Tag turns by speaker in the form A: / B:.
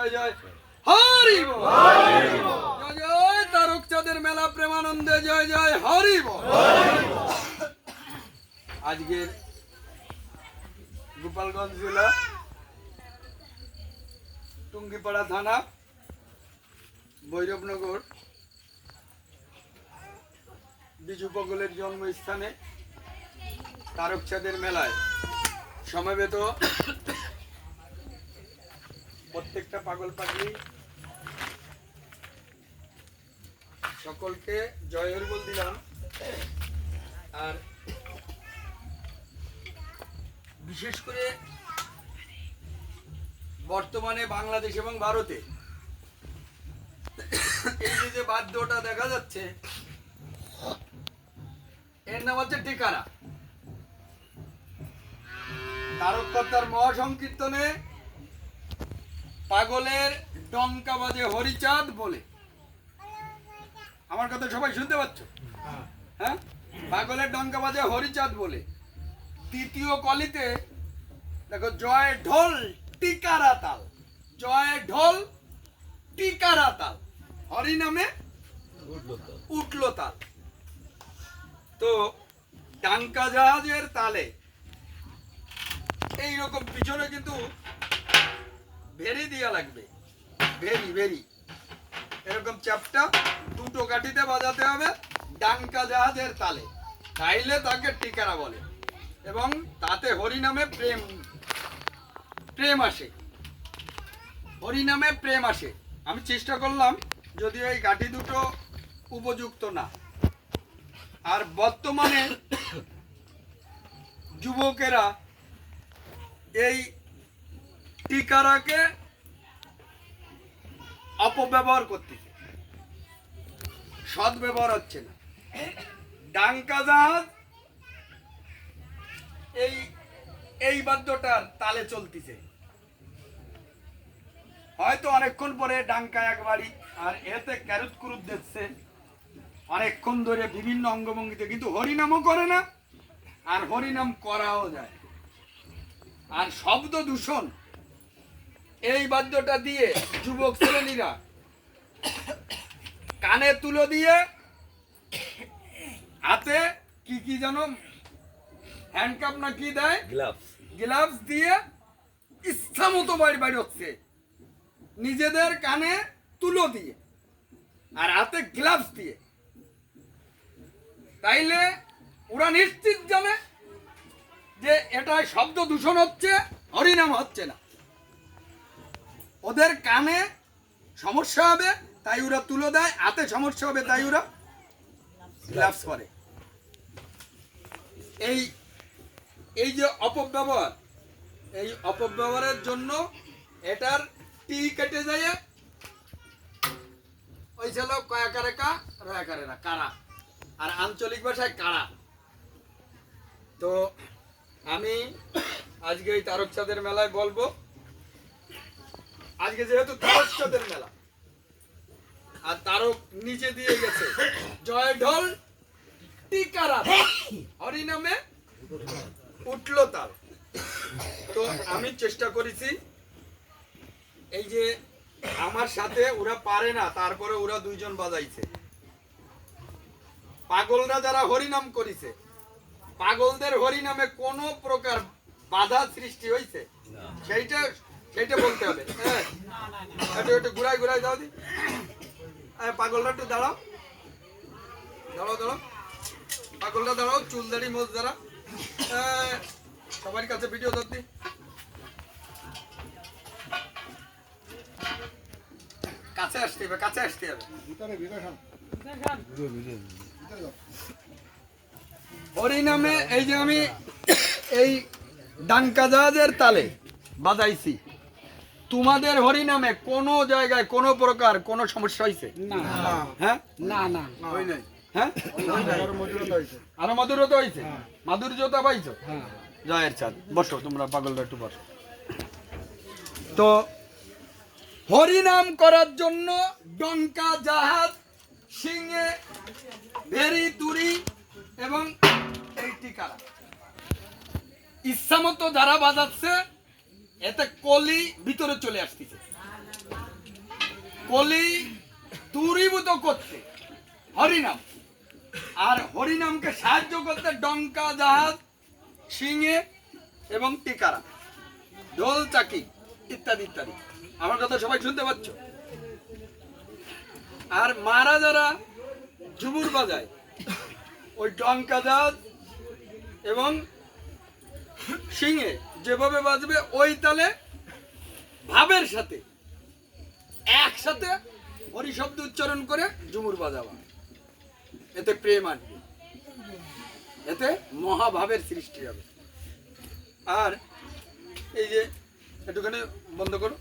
A: জয় জয় হরি বল, জয় জয় তারকচাঁদের মেলা প্রেমানন্দে জয় জয় হরি বল। আজকের গোপালগঞ্জ জেলা টুঙ্গিপাড়া থানা ভৈরবনগর বিজু পগলের জন্মস্থানে তারকচাঁদের মেলায় সমবেত প্রত্যেকটা পাগল পাগলি সকলকে জয় হরি বল দিলাম। আর বিশেষ করে বর্তমানে বাংলাদেশ এবং ভারতে এই যে বাদ্যটা দেখা যাচ্ছে এর নাম হচ্ছে টিকারা। তারককর্তার মহাসংকীর্তনে পাগলের ডঙ্কা বাজে হরিচাঁদ বলে। আমার কথা সবাই শুনতে পাচ্ছ? হ্যাঁ, পাগলের ডঙ্কা বাজে হরিচাঁদ বলে। তৃতীয় কলিতে দেখো জয় ঢোল টিকারা তাল, জয় ঢোল টিকারা তাল, হরি নামে উঠলো তাল। তো ডাঙ্কা জাহাজের তালে এইরকম পিছনে কিন্তু ভেরি দিয়া লাগবে, ভেরি ভেরি এরকম চাপটা দুটো কাঠিতে বাজাতে হবে ডাঙ্কা জাহাজের তালে, তাইলে তাকে টিকারা বলে। এবং তাতে হরি নামে প্রেম প্রেম আসে, হরি নামে প্রেম আসে। আমি চেষ্টা করলাম, যদিও এই কাঠি দুটো উপযুক্ত না। আর বর্তমানে যুবকেরা এই টিকারাকে অপব্যবহার করতেছে, সৎ ব্যবহার হচ্ছে না। ডাঙ্কা জাহাজ এই বাদ্যটার তালে চলতেছে, হয়তো অনেকক্ষণ পরে ডাঙ্কা একবারই, আর এতে ক্যারুত কুরুত দিচ্ছে অনেকক্ষণ ধরে বিভিন্ন অঙ্গভঙ্গিতে, কিন্তু হরিনামও করে না আর হরিনাম করাও যায়। আর শব্দ দূষণ এই বাদ্যটা দিয়ে যুবক ছেলেরা কানে তুলো দিয়ে হাতে কি কি যেন হ্যান্ডকাপ না কি দেয়, গ্লাভস দিয়ে ইচ্ছা মতো বাড়ি হচ্ছে, নিজেদের কানে তুলো দিয়ে আর হাতে গ্লাভস দিয়ে। তাইলে ওরা নিশ্চিত জানে যে এটা শব্দ দূষণ হচ্ছে, হরিনাম হচ্ছে না। ওদের কানে সমস্যা হবে তাই ওরা তুলো দেয়, হাতে সমস্যা হবে তাই ওরা গ্লাভস করে। এই যে অপব্যবহার, এই অপব্যবহারের জন্য এটার টি কেটে যায়, ওই ছিল কয়াকারে কা রয়াকারে না কারা, আর আঞ্চলিক ভাষায় কারা। তো আমি আজকে এই তারকচাঁদের মেলায় বলবো, আজকে যেহেতু তারকচাঁদের মেলা আর তারক নিচে দিয়ে গেছে জয় ঢোল টিকারা হরি নামে উঠলো তাল। তো আমি চেষ্টা করেছি, এই যে আমার সাথে ওরা পারে না, তারপরে ওরা দুইজন বাজাইছে। পাগলরা যারা হরিনাম করেছে, পাগলদের হরিনামে কোন প্রকার বাধা সৃষ্টি হয়েছে সেইটা বলতে হবে। হ্যাঁ, একটু ঘুরাই ঘুরাই দাও দি, পাগলরা একটু দাঁড়াও দাঁড়াও দাঁড়াও, পাগলরা দাঁড়াও, চুল দাড়ি মোজ দ্বারা সবার কাছে ভিডিও ধরতি। কাছে আসতে হবে, কাছে আসতে হবে। হরিনামে এই যে আমি এই ডাঙ্কা জাহাজের তালে বাজাইছি, তোমাদের হরিনামে কোন জায়গায় কোন প্রকার কোন সমস্যা হয়েছে? হ্যাঁ, না না হয় নাই। হ্যাঁ, আরো মধুরতা হয়েছে, মাধুর্যতা পাইছো। জয়ের চাঁদ, বসো তোমরা পাগলরা একটু বসো। তো হরিনাম করার জন্য ডঙ্কা জাহাজ, সিংহে ভেরি তুরি এবং এই টিকারা ইচ্ছা মতো যারা বাজাচ্ছে, এতে কলি ভিতরে চলে আসতেছে। কলি দূরীভূত করতে হরিনাম, আর হরিনামকে সাহায্য করতে ডঙ্কা, জাহাজ, সিংহে এবং টিকারা, ঢোল, চাকি ইত্যাদি ইত্যাদি। আমার কথা সবাই শুনতে পাচ্ছ? আর মারা যারা ঝুমুর বাজায়, ওই ডঙ্কা, জাহাজ এবং সিংহে যেভাবে বাজবে ওই তালে ভাবের সাথে একসাথে হরি শব্দ উচ্চারণ করে ঝুমুর বাজাবা। এতে প্রেম আসবে, এতে মহাভাবের সৃষ্টি হবে। আর এই যে একটুখানি বন্ধ করো।